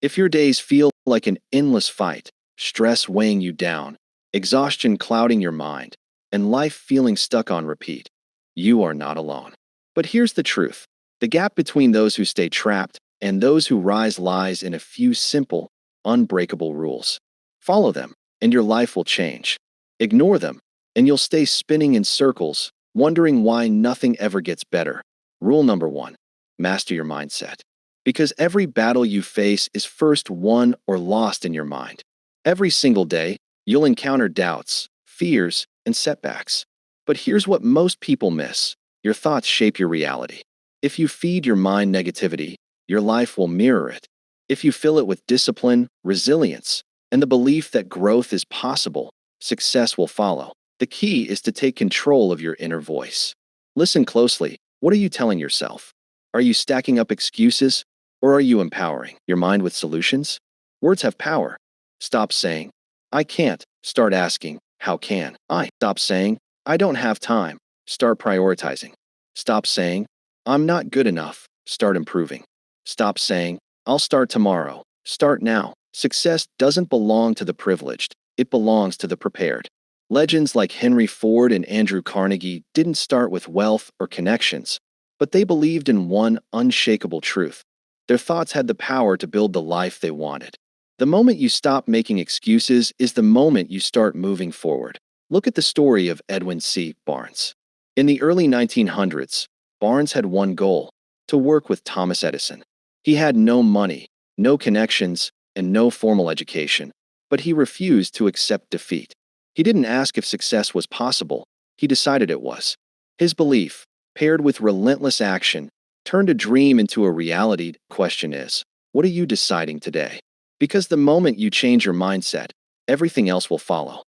If your days feel like an endless fight, stress weighing you down, exhaustion clouding your mind, and life feeling stuck on repeat, you are not alone. But here's the truth. The gap between those who stay trapped and those who rise lies in a few simple, unbreakable rules. Follow them, and your life will change. Ignore them, and you'll stay spinning in circles, wondering why nothing ever gets better. Rule number one: master your mindset. Because every battle you face is first won or lost in your mind. Every single day, you'll encounter doubts, fears, and setbacks. But here's what most people miss: your thoughts shape your reality. If you feed your mind negativity, your life will mirror it. If you fill it with discipline, resilience, and the belief that growth is possible, success will follow. The key is to take control of your inner voice. Listen closely. What are you telling yourself? Are you stacking up excuses, or are you empowering your mind with solutions? Words have power. Stop saying, "I can't." Start asking, "How can I?" Stop saying, "I don't have time." Start prioritizing. Stop saying, "I'm not good enough." Start improving. Stop saying, "I'll start tomorrow." Start now. Success doesn't belong to the privileged. It belongs to the prepared. Legends like Henry Ford and Andrew Carnegie didn't start with wealth or connections, but they believed in one unshakable truth. Their thoughts had the power to build the life they wanted. The moment you stop making excuses is the moment you start moving forward. Look at the story of Edwin C. Barnes. In the early 1900s, Barnes had one goal: to work with Thomas Edison. He had no money, no connections, and no formal education, but he refused to accept defeat. He didn't ask if success was possible, he decided it was. His belief, paired with relentless action, turned a dream into a reality. Question is, what are you deciding today? Because the moment you change your mindset, everything else will follow.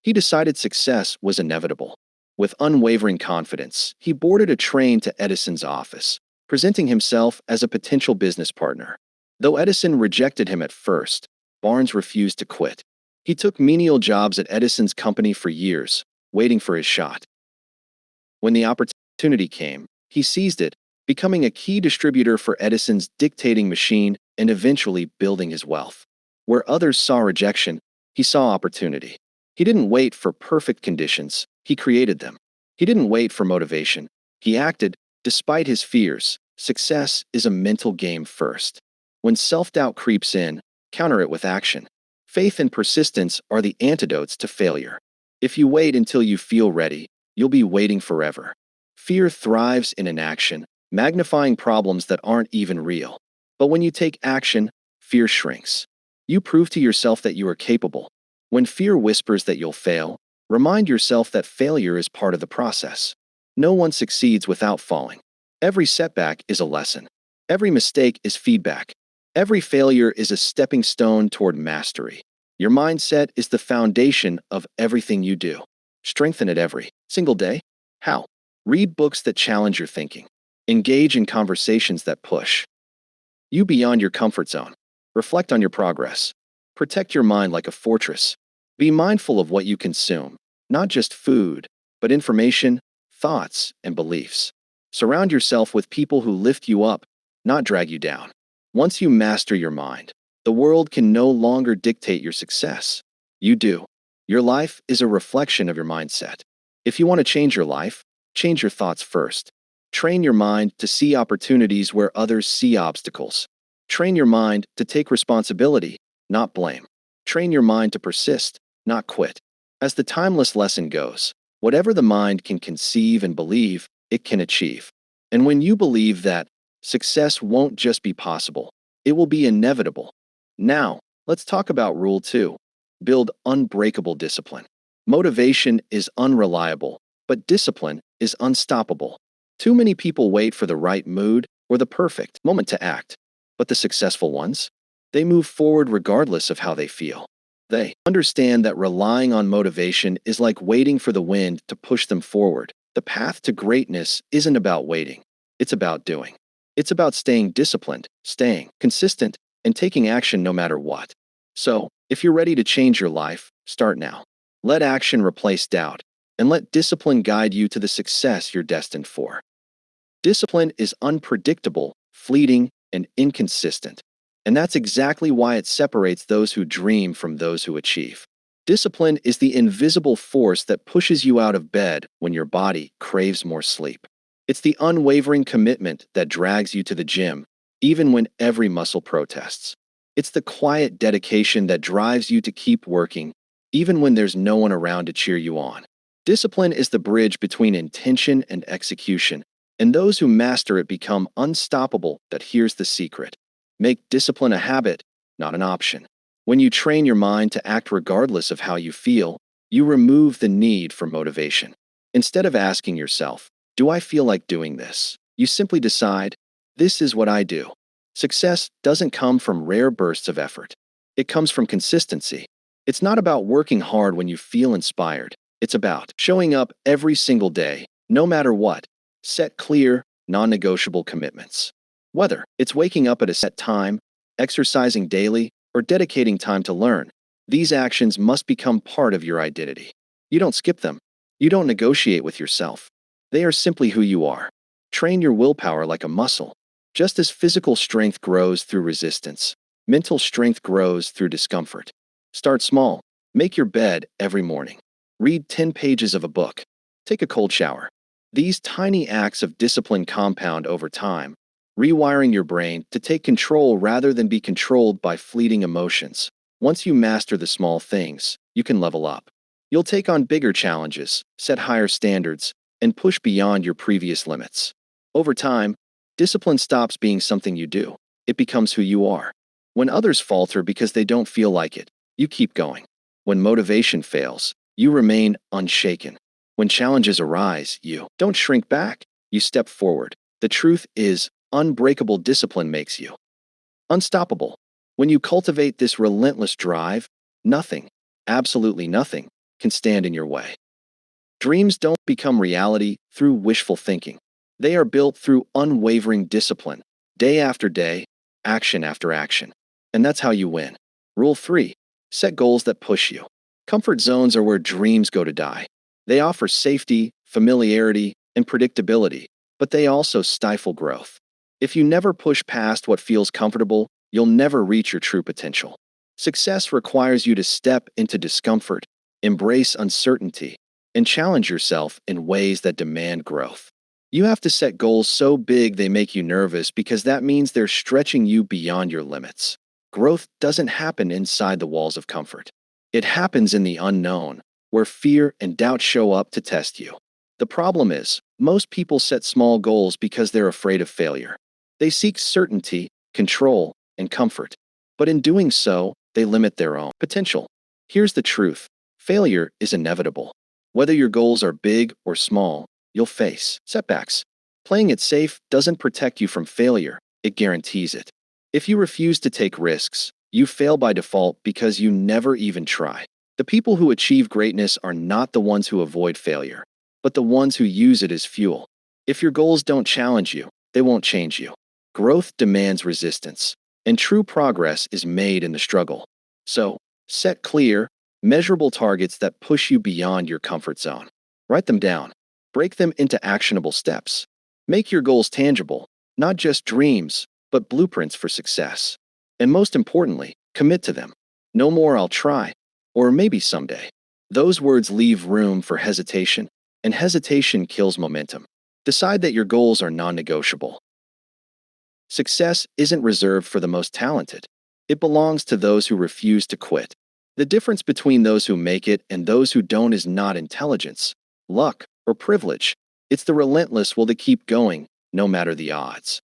He decided success was inevitable. With unwavering confidence, he boarded a train to Edison's office, presenting himself as a potential business partner. Though Edison rejected him at first, Barnes refused to quit. He took menial jobs at Edison's company for years, waiting for his shot. When the opportunity came, he seized it, becoming a key distributor for Edison's dictating machine and eventually building his wealth. Where others saw rejection, he saw opportunity. He didn't wait for perfect conditions, he created them. He didn't wait for motivation, he acted. Despite his fears, success is a mental game first. When self-doubt creeps in, counter it with action. Faith and persistence are the antidotes to failure. If you wait until you feel ready, you'll be waiting forever. Fear thrives in inaction, magnifying problems that aren't even real. But when you take action, fear shrinks. You prove to yourself that you are capable. When fear whispers that you'll fail, remind yourself that failure is part of the process. No one succeeds without falling. Every setback is a lesson. Every mistake is feedback. Every failure is a stepping stone toward mastery. Your mindset is the foundation of everything you do. Strengthen it every single day. How? Read books that challenge your thinking. Engage in conversations that push you beyond your comfort zone. Reflect on your progress. Protect your mind like a fortress. Be mindful of what you consume, not just food, but information, thoughts, and beliefs. Surround yourself with people who lift you up, not drag you down. Once you master your mind, the world can no longer dictate your success. You do. Your life is a reflection of your mindset. If you want to change your life, change your thoughts first. Train your mind to see opportunities where others see obstacles. Train your mind to take responsibility, not blame. Train your mind to persist, not quit. As the timeless lesson goes, whatever the mind can conceive and believe, it can achieve. And when you believe that, success won't just be possible, it will be inevitable. Now, let's talk about Rule 2. Build unbreakable discipline. Motivation is unreliable, but discipline is unstoppable. Too many people wait for the right mood or the perfect moment to act. But the successful ones? They move forward regardless of how they feel. They understand that relying on motivation is like waiting for the wind to push them forward. The path to greatness isn't about waiting. It's about doing. It's about staying disciplined, staying consistent, and taking action no matter what. So, if you're ready to change your life, start now. Let action replace doubt, and let discipline guide you to the success you're destined for. Discipline is unpredictable, fleeting, and inconsistent. And that's exactly why it separates those who dream from those who achieve. Discipline is the invisible force that pushes you out of bed when your body craves more sleep. It's the unwavering commitment that drags you to the gym, even when every muscle protests. It's the quiet dedication that drives you to keep working, even when there's no one around to cheer you on. Discipline is the bridge between intention and execution, and those who master it become unstoppable. But here's the secret: make discipline a habit, not an option. When you train your mind to act regardless of how you feel, you remove the need for motivation. Instead of asking yourself, "Do I feel like doing this?" you simply decide, "This is what I do." Success doesn't come from rare bursts of effort. It comes from consistency. It's not about working hard when you feel inspired. It's about showing up every single day, no matter what. Set clear, non-negotiable commitments. Whether it's waking up at a set time, exercising daily, or dedicating time to learn, these actions must become part of your identity. You don't skip them. You don't negotiate with yourself. They are simply who you are. Train your willpower like a muscle. Just as physical strength grows through resistance, mental strength grows through discomfort. Start small. Make your bed every morning. Read 10 pages of a book. Take a cold shower. These tiny acts of discipline compound over time, rewiring your brain to take control rather than be controlled by fleeting emotions. Once you master the small things, you can level up. You'll take on bigger challenges, set higher standards, and push beyond your previous limits. Over time, discipline stops being something you do. It becomes who you are. When others falter because they don't feel like it, you keep going. When motivation fails, you remain unshaken. When challenges arise, you don't shrink back, you step forward. The truth is, unbreakable discipline makes you unstoppable. When you cultivate this relentless drive, nothing, absolutely nothing, can stand in your way. Dreams don't become reality through wishful thinking. They are built through unwavering discipline, day after day, action after action. And that's how you win. Rule 3. Set goals that push you. Comfort zones are where dreams go to die. They offer safety, familiarity, and predictability, but they also stifle growth. If you never push past what feels comfortable, you'll never reach your true potential. Success requires you to step into discomfort, embrace uncertainty, and challenge yourself in ways that demand growth. You have to set goals so big they make you nervous because that means they're stretching you beyond your limits. Growth doesn't happen inside the walls of comfort. It happens in the unknown, where fear and doubt show up to test you. The problem is, most people set small goals because they're afraid of failure. They seek certainty, control, and comfort. But in doing so, they limit their own potential. Here's the truth: failure is inevitable. Whether your goals are big or small, you'll face setbacks. Playing it safe doesn't protect you from failure, it guarantees it. If you refuse to take risks, you fail by default because you never even try. The people who achieve greatness are not the ones who avoid failure, but the ones who use it as fuel. If your goals don't challenge you, they won't change you. Growth demands resistance, and true progress is made in the struggle. So, set clear, measurable targets that push you beyond your comfort zone. Write them down. Break them into actionable steps. Make your goals tangible, not just dreams, but blueprints for success. And most importantly, commit to them. No more "I'll try," or "maybe someday." Those words leave room for hesitation, and hesitation kills momentum. Decide that your goals are non-negotiable. Success isn't reserved for the most talented. It belongs to those who refuse to quit. The difference between those who make it and those who don't is not intelligence, luck, or privilege. It's the relentless will that keep going, no matter the odds.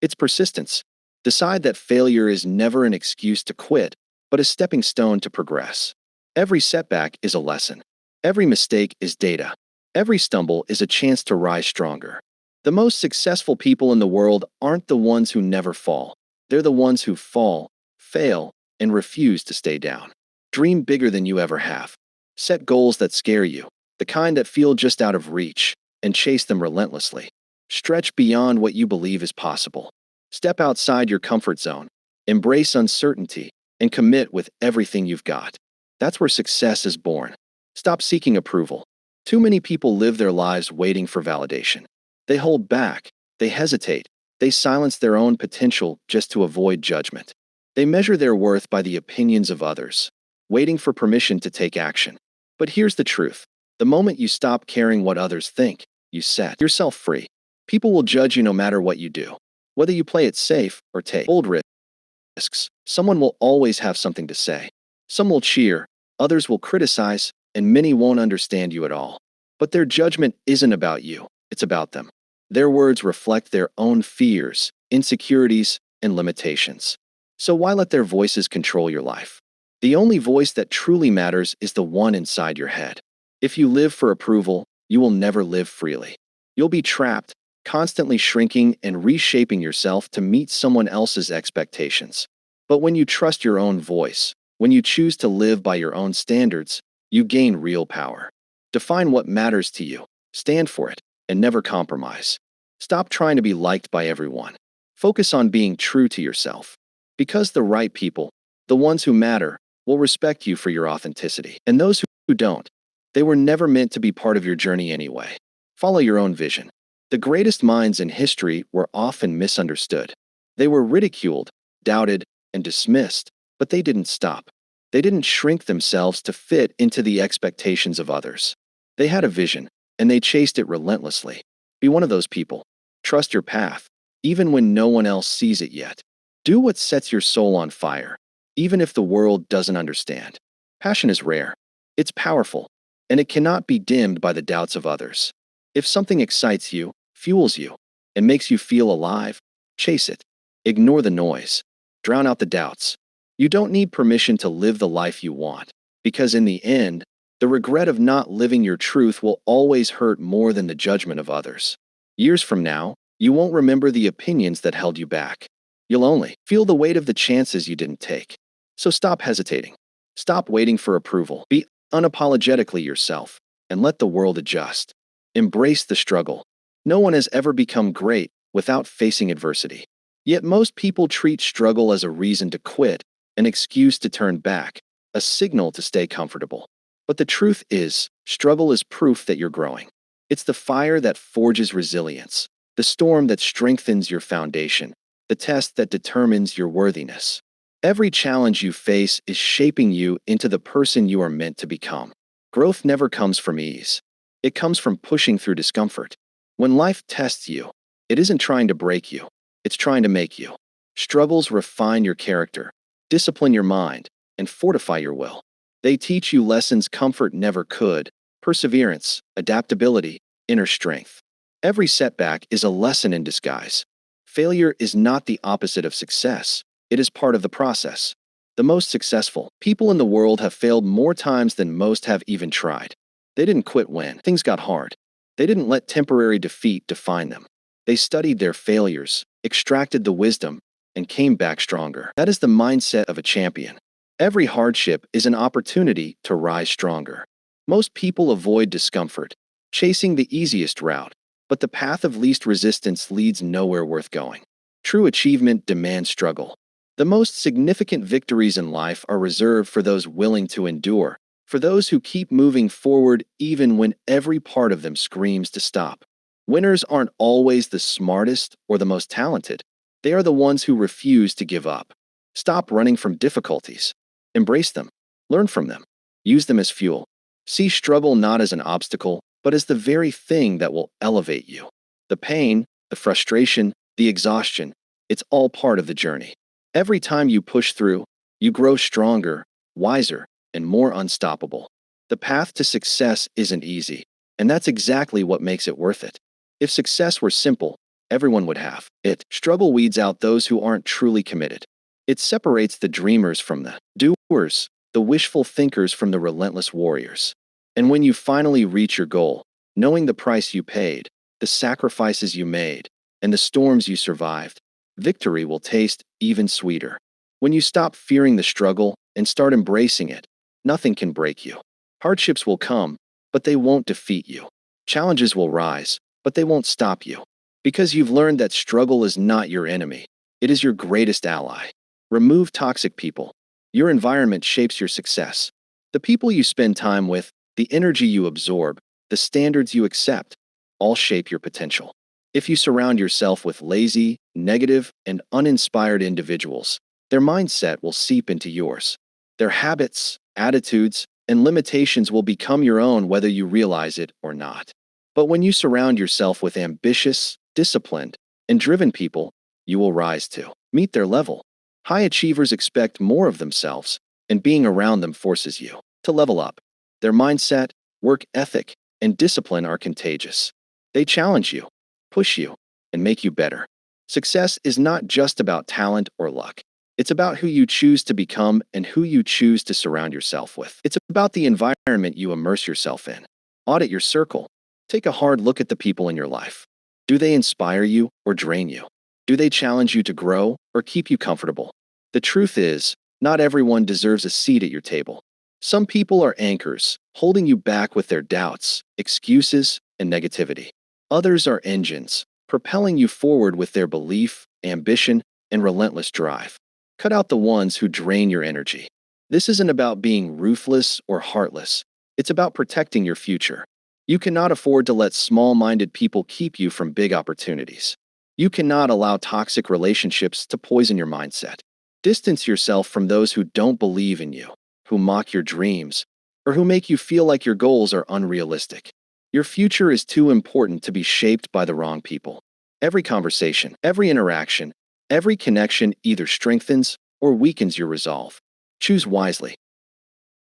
It's persistence. Decide that failure is never an excuse to quit, but a stepping stone to progress. Every setback is a lesson. Every mistake is data. Every stumble is a chance to rise stronger. The most successful people in the world aren't the ones who never fall. They're the ones who fall, fail, and refuse to stay down. Dream bigger than you ever have. Set goals that scare you, the kind that feel just out of reach, and chase them relentlessly. Stretch beyond what you believe is possible. Step outside your comfort zone. Embrace uncertainty, and commit with everything you've got. That's where success is born. Stop seeking approval. Too many people live their lives waiting for validation. They hold back, they hesitate, They silence their own potential just to avoid judgment. They measure their worth by the opinions of others, waiting for permission to take action. But here's the truth. The moment you stop caring what others think, you set yourself free. People will judge you no matter what you do. Whether you play it safe or take bold risks, someone will always have something to say. Some will cheer, others will criticize, and many won't understand you at all. But their judgment isn't about you, it's about them. Their words reflect their own fears, insecurities, and limitations. So why let their voices control your life? The only voice that truly matters is the one inside your head. If you live for approval, you will never live freely. You'll be trapped, constantly shrinking and reshaping yourself to meet someone else's expectations. But when you trust your own voice, when you choose to live by your own standards, you gain real power. Define what matters to you, stand for it, and never compromise. Stop trying to be liked by everyone. Focus on being true to yourself. Because the right people, the ones who matter, will respect you for your authenticity. And those who don't, they were never meant to be part of your journey anyway. Follow your own vision. The greatest minds in history were often misunderstood. They were ridiculed, doubted, and dismissed, but they didn't stop. They didn't shrink themselves to fit into the expectations of others. They had a vision, and they chased it relentlessly. Be one of those people. Trust your path, even when no one else sees it yet. Do what sets your soul on fire, even if the world doesn't understand. Passion is rare. It's powerful, and it cannot be dimmed by the doubts of others. If something excites you, fuels you, and makes you feel alive, chase it. Ignore the noise. Drown out the doubts. You don't need permission to live the life you want, because in the end, the regret of not living your truth will always hurt more than the judgment of others. Years from now, you won't remember the opinions that held you back. You'll only feel the weight of the chances you didn't take. So stop hesitating. Stop waiting for approval. Be unapologetically yourself, and let the world adjust. Embrace the struggle. No one has ever become great without facing adversity. Yet most people treat struggle as a reason to quit, an excuse to turn back, a signal to stay comfortable. But the truth is, struggle is proof that you're growing. It's the fire that forges resilience, the storm that strengthens your foundation, the test that determines your worthiness. Every challenge you face is shaping you into the person you are meant to become. Growth never comes from ease. It comes from pushing through discomfort. When life tests you, it isn't trying to break you, it's trying to make you. Struggles refine your character, discipline your mind, and fortify your will. They teach you lessons comfort never could: perseverance, adaptability, inner strength. Every setback is a lesson in disguise. Failure is not the opposite of success, it is part of the process. The most successful people in the world have failed more times than most have even tried. They didn't quit when things got hard. They didn't let temporary defeat define them. They studied their failures, extracted the wisdom, and came back stronger. That is the mindset of a champion. Every hardship is an opportunity to rise stronger. Most people avoid discomfort, chasing the easiest route, but the path of least resistance leads nowhere worth going. True achievement demands struggle. The most significant victories in life are reserved for those willing to endure, for those who keep moving forward even when every part of them screams to stop. Winners aren't always the smartest or the most talented. They are the ones who refuse to give up. Stop running from difficulties. Embrace them. Learn from them. Use them as fuel. See struggle not as an obstacle, but as the very thing that will elevate you. The pain, the frustration, the exhaustion, it's all part of the journey. Every time you push through, you grow stronger, wiser, and more unstoppable. The path to success isn't easy, and that's exactly what makes it worth it. If success were simple, everyone would have it. Struggle weeds out those who aren't truly committed. It separates the dreamers from the doers, the wishful thinkers from the relentless warriors. And when you finally reach your goal, knowing the price you paid, the sacrifices you made, and the storms you survived, victory will taste even sweeter. When you stop fearing the struggle and start embracing it, nothing can break you. Hardships will come, but they won't defeat you. Challenges will rise, but they won't stop you. Because you've learned that struggle is not your enemy, it is your greatest ally. Remove toxic people. Your environment shapes your success. The people you spend time with, the energy you absorb, the standards you accept, all shape your potential. If you surround yourself with lazy, negative, and uninspired individuals, their mindset will seep into yours. Their habits, attitudes, and limitations will become your own whether you realize it or not. But when you surround yourself with ambitious, disciplined, and driven people, you will rise to meet their level. High achievers expect more of themselves, and being around them forces you to level up. Their mindset, work ethic, and discipline are contagious. They challenge you, push you, and make you better. Success is not just about talent or luck. It's about who you choose to become and who you choose to surround yourself with. It's about the environment you immerse yourself in. Audit your circle. Take a hard look at the people in your life. Do they inspire you or drain you? Do they challenge you to grow or keep you comfortable? The truth is, not everyone deserves a seat at your table. Some people are anchors, holding you back with their doubts, excuses, and negativity. Others are engines, propelling you forward with their belief, ambition, and relentless drive. Cut out the ones who drain your energy. This isn't about being ruthless or heartless. It's about protecting your future. You cannot afford to let small-minded people keep you from big opportunities. You cannot allow toxic relationships to poison your mindset. Distance yourself from those who don't believe in you, who mock your dreams, or who make you feel like your goals are unrealistic. Your future is too important to be shaped by the wrong people. Every conversation, every interaction, every connection either strengthens or weakens your resolve. Choose wisely.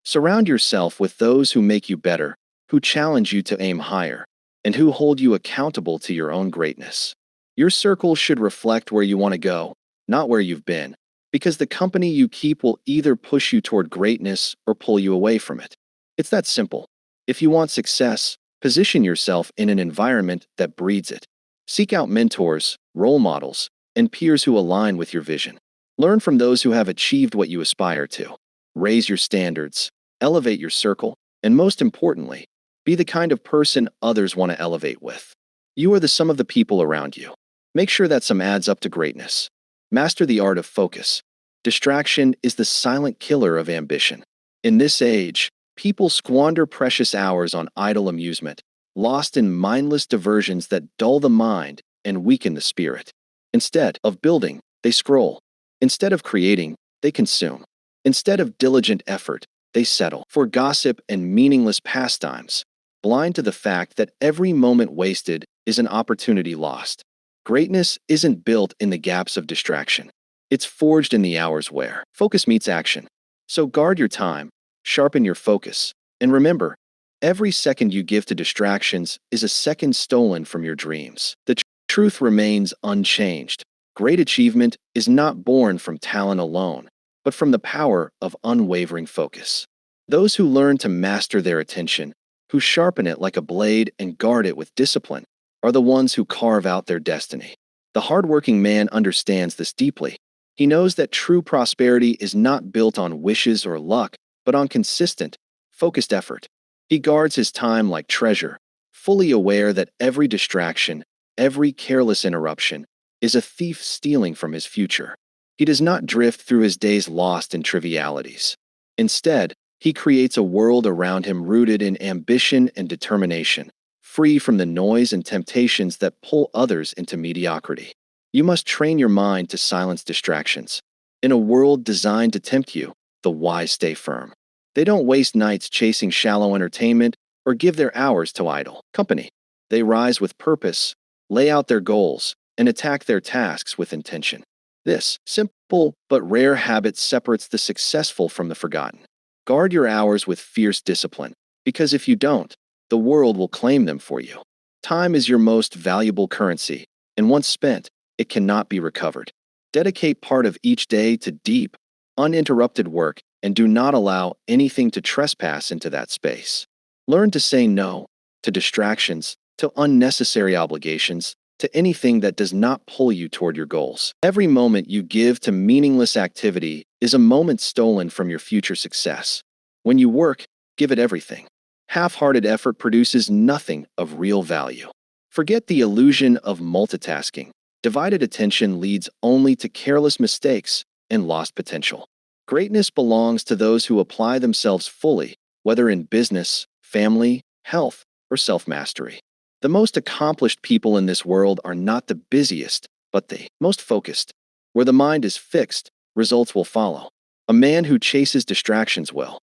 Surround yourself with those who make you better, who challenge you to aim higher, and who hold you accountable to your own greatness. Your circle should reflect where you want to go, not where you've been, because the company you keep will either push you toward greatness or pull you away from it. It's that simple. If you want success, position yourself in an environment that breeds it. Seek out mentors, role models, and peers who align with your vision. Learn from those who have achieved what you aspire to. Raise your standards, elevate your circle, and most importantly, be the kind of person others want to elevate with. You are the sum of the people around you. Make sure that sum adds up to greatness. Master the art of focus. Distraction is the silent killer of ambition. In this age, people squander precious hours on idle amusement, lost in mindless diversions that dull the mind and weaken the spirit. Instead of building, they scroll. Instead of creating, they consume. Instead of diligent effort, they settle for gossip and meaningless pastimes, blind to the fact that every moment wasted is an opportunity lost. Greatness isn't built in the gaps of distraction. It's forged in the hours where focus meets action. So guard your time, sharpen your focus, and remember, every second you give to distractions is a second stolen from your dreams. The truth remains unchanged. Great achievement is not born from talent alone, but from the power of unwavering focus. Those who learn to master their attention, who sharpen it like a blade and guard it with discipline, are the ones who carve out their destiny. The hardworking man understands this deeply. He knows that true prosperity is not built on wishes or luck, but on consistent, focused effort. He guards his time like treasure, fully aware that every distraction, every careless interruption, is a thief stealing from his future. He does not drift through his days lost in trivialities. Instead, he creates a world around him rooted in ambition and determination, free from the noise and temptations that pull others into mediocrity. You must train your mind to silence distractions. In a world designed to tempt you, the wise stay firm. They don't waste nights chasing shallow entertainment or give their hours to idle company. They rise with purpose, lay out their goals, and attack their tasks with intention. This simple but rare habit separates the successful from the forgotten. Guard your hours with fierce discipline, because if you don't, the world will claim them for you. Time is your most valuable currency, and once spent, it cannot be recovered. Dedicate part of each day to deep, uninterrupted work and do not allow anything to trespass into that space. Learn to say no to distractions, to unnecessary obligations, to anything that does not pull you toward your goals. Every moment you give to meaningless activity is a moment stolen from your future success. When you work, give it everything. Half-hearted effort produces nothing of real value. Forget the illusion of multitasking. Divided attention leads only to careless mistakes and lost potential. Greatness belongs to those who apply themselves fully, whether in business, family, health, or self-mastery. The most accomplished people in this world are not the busiest, but the most focused. Where the mind is fixed, results will follow. A man who chases distractions will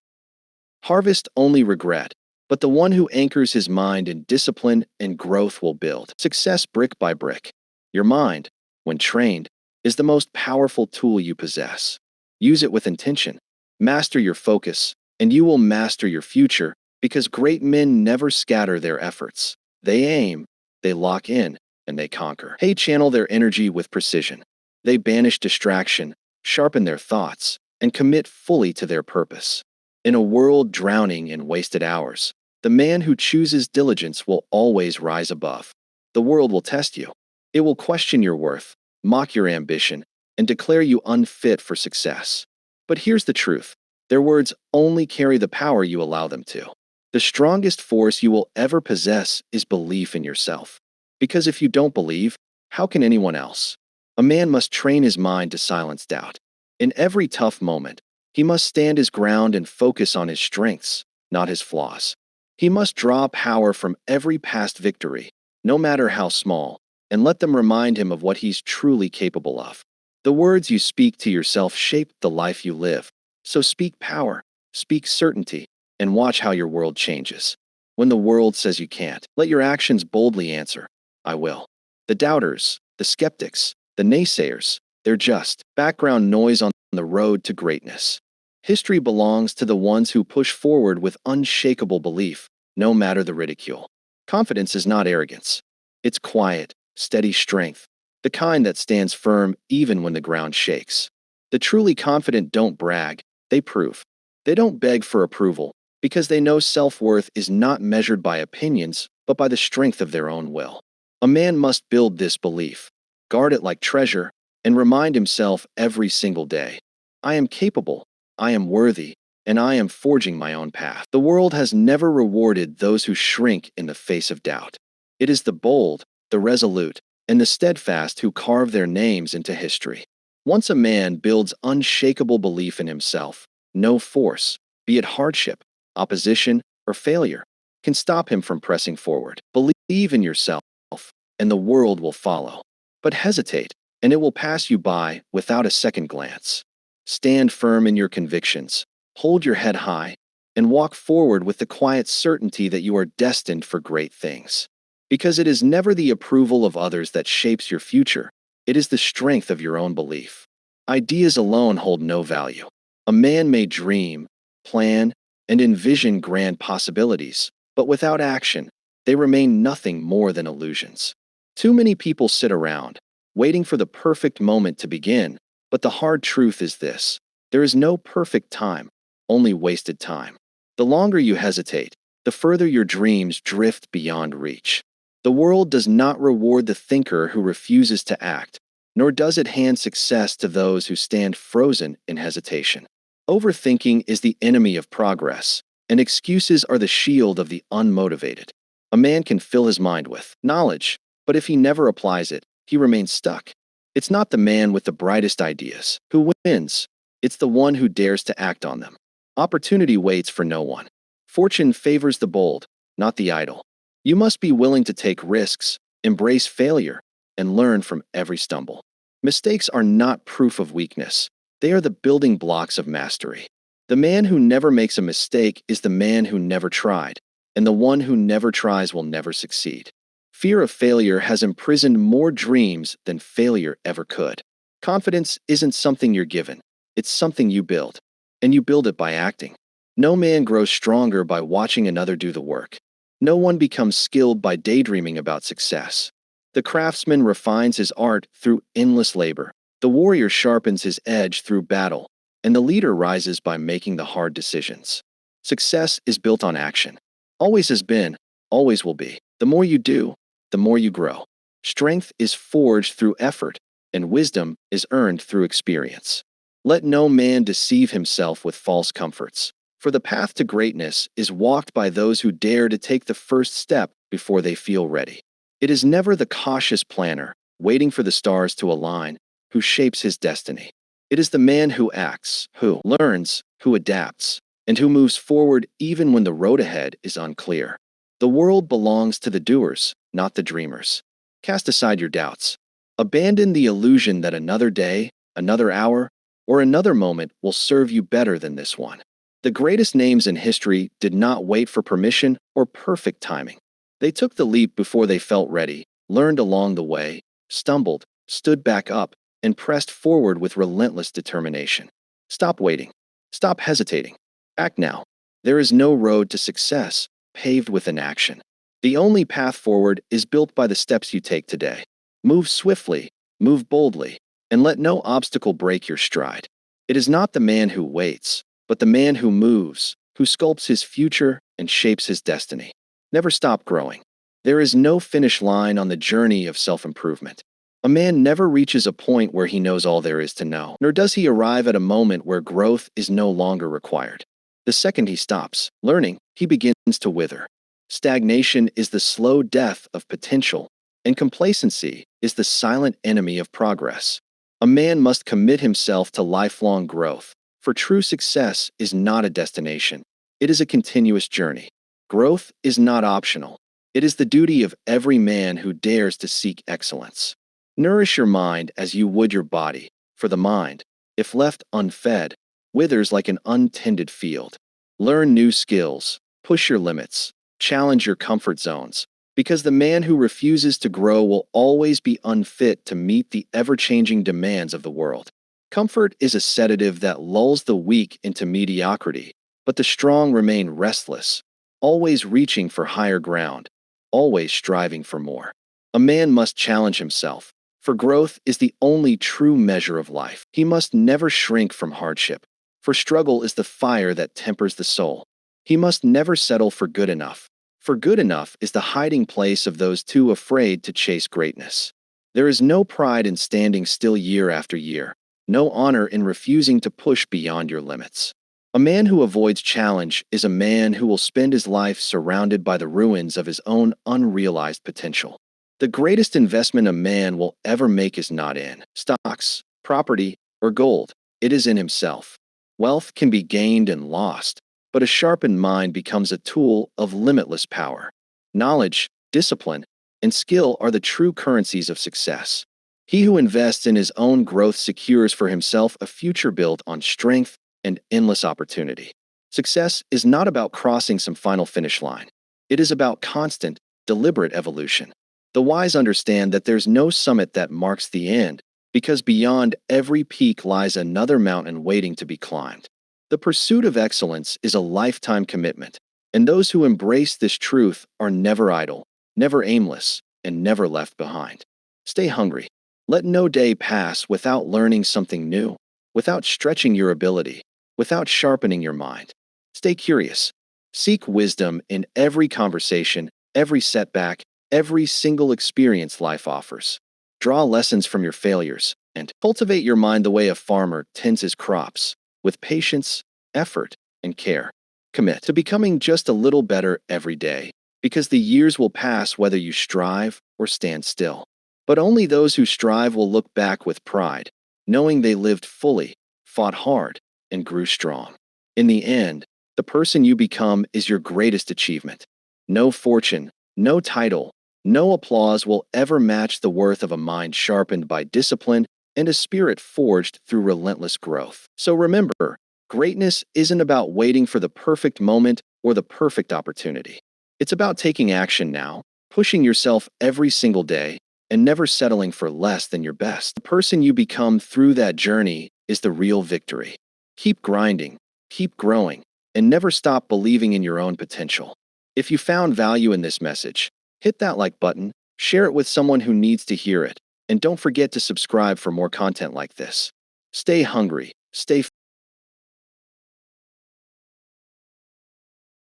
harvest only regret, but the one who anchors his mind in discipline and growth will build success brick by brick. Your mind, when trained, is the most powerful tool you possess. Use it with intention. Master your focus, and you will master your future because great men never scatter their efforts. They aim, they lock in, and they conquer. They channel their energy with precision. They banish distraction, sharpen their thoughts, and commit fully to their purpose. In a world drowning in wasted hours, the man who chooses diligence will always rise above. The world will test you. It will question your worth, mock your ambition, and declare you unfit for success. But here's the truth. Their words only carry the power you allow them to. The strongest force you will ever possess is belief in yourself. Because if you don't believe, how can anyone else? A man must train his mind to silence doubt. In every tough moment, he must stand his ground and focus on his strengths, not his flaws. He must draw power from every past victory, no matter how small, and let them remind him of what he's truly capable of. The words you speak to yourself shape the life you live. So speak power, speak certainty, and watch how your world changes. When the world says you can't, let your actions boldly answer, I will. The doubters, the skeptics, the naysayers, they're just background noise on the road to greatness. History belongs to the ones who push forward with unshakable belief, no matter the ridicule. Confidence is not arrogance. It's quiet, steady strength, the kind that stands firm even when the ground shakes. The truly confident don't brag, they prove. They don't beg for approval, because they know self-worth is not measured by opinions, but by the strength of their own will. A man must build this belief, guard it like treasure, and remind himself every single day, I am capable, I am worthy, and I am forging my own path. The world has never rewarded those who shrink in the face of doubt. It is the bold, the resolute, and the steadfast who carve their names into history. Once a man builds unshakable belief in himself, no force, be it hardship, opposition, or failure, can stop him from pressing forward. Believe in yourself, and the world will follow. But hesitate, and it will pass you by without a second glance. Stand firm in your convictions, hold your head high, and walk forward with the quiet certainty that you are destined for great things. Because it is never the approval of others that shapes your future, it is the strength of your own belief. Ideas alone hold no value. A man may dream, plan, and envision grand possibilities, but without action, they remain nothing more than illusions. Too many people sit around, waiting for the perfect moment to begin, but the hard truth is this: there is no perfect time, only wasted time. The longer you hesitate, the further your dreams drift beyond reach. The world does not reward the thinker who refuses to act, nor does it hand success to those who stand frozen in hesitation. Overthinking is the enemy of progress, and excuses are the shield of the unmotivated. A man can fill his mind with knowledge, but if he never applies it, he remains stuck. It's not the man with the brightest ideas who wins, it's the one who dares to act on them. Opportunity waits for no one. Fortune favors the bold, not the idle. You must be willing to take risks, embrace failure, and learn from every stumble. Mistakes are not proof of weakness. They are the building blocks of mastery. The man who never makes a mistake is the man who never tried, and the one who never tries will never succeed. Fear of failure has imprisoned more dreams than failure ever could. Confidence isn't something you're given, it's something you build, and you build it by acting. No man grows stronger by watching another do the work. No one becomes skilled by daydreaming about success. The craftsman refines his art through endless labor. The warrior sharpens his edge through battle, and the leader rises by making the hard decisions. Success is built on action. Always has been, always will be. The more you do, the more you grow. Strength is forged through effort, and wisdom is earned through experience. Let no man deceive himself with false comforts, for the path to greatness is walked by those who dare to take the first step before they feel ready. It is never the cautious planner, waiting for the stars to align, who shapes his destiny. It is the man who acts, who learns, who adapts, and who moves forward even when the road ahead is unclear. The world belongs to the doers, not the dreamers. Cast aside your doubts. Abandon the illusion that another day, another hour, or another moment will serve you better than this one. The greatest names in history did not wait for permission or perfect timing. They took the leap before they felt ready, learned along the way, stumbled, stood back up, and pressed forward with relentless determination. Stop waiting. Stop hesitating. Act now. There is no road to success paved with inaction. The only path forward is built by the steps you take today. Move swiftly, move boldly, and let no obstacle break your stride. It is not the man who waits, but the man who moves, who sculpts his future and shapes his destiny. Never stop growing. There is no finish line on the journey of self-improvement. A man never reaches a point where he knows all there is to know, nor does he arrive at a moment where growth is no longer required. The second he stops learning, he begins to wither. Stagnation is the slow death of potential, and complacency is the silent enemy of progress. A man must commit himself to lifelong growth, for true success is not a destination. It is a continuous journey. Growth is not optional. It is the duty of every man who dares to seek excellence. Nourish your mind as you would your body, for the mind, if left unfed, withers like an untended field. Learn new skills, push your limits, challenge your comfort zones, because the man who refuses to grow will always be unfit to meet the ever-changing demands of the world. Comfort is a sedative that lulls the weak into mediocrity, but the strong remain restless, always reaching for higher ground, always striving for more. A man must challenge himself, for growth is the only true measure of life. He must never shrink from hardship, for struggle is the fire that tempers the soul. He must never settle for good enough, for good enough is the hiding place of those too afraid to chase greatness. There is no pride in standing still year after year, no honor in refusing to push beyond your limits. A man who avoids challenge is a man who will spend his life surrounded by the ruins of his own unrealized potential. The greatest investment a man will ever make is not in stocks, property, or gold. It is in himself. Wealth can be gained and lost, but a sharpened mind becomes a tool of limitless power. Knowledge, discipline, and skill are the true currencies of success. He who invests in his own growth secures for himself a future built on strength and endless opportunity. Success is not about crossing some final finish line. It is about constant, deliberate evolution. The wise understand that there's no summit that marks the end, because beyond every peak lies another mountain waiting to be climbed. The pursuit of excellence is a lifetime commitment, and those who embrace this truth are never idle, never aimless, and never left behind. Stay hungry. Let no day pass without learning something new, without stretching your ability, without sharpening your mind. Stay curious. Seek wisdom in every conversation, every setback, every single experience life offers. Draw lessons from your failures, and cultivate your mind the way a farmer tends his crops, with patience, effort, and care. Commit to becoming just a little better every day, because the years will pass whether you strive or stand still. But only those who strive will look back with pride, knowing they lived fully, fought hard, and grew strong. In the end, the person you become is your greatest achievement. No fortune, no title, no applause will ever match the worth of a mind sharpened by discipline and a spirit forged through relentless growth. So remember, greatness isn't about waiting for the perfect moment or the perfect opportunity. It's about taking action now, pushing yourself every single day, and never settling for less than your best. The person you become through that journey is the real victory. Keep grinding, keep growing, and never stop believing in your own potential. If you found value in this message, hit that like button, share it with someone who needs to hear it, and don't forget to subscribe for more content like this. Stay hungry, stay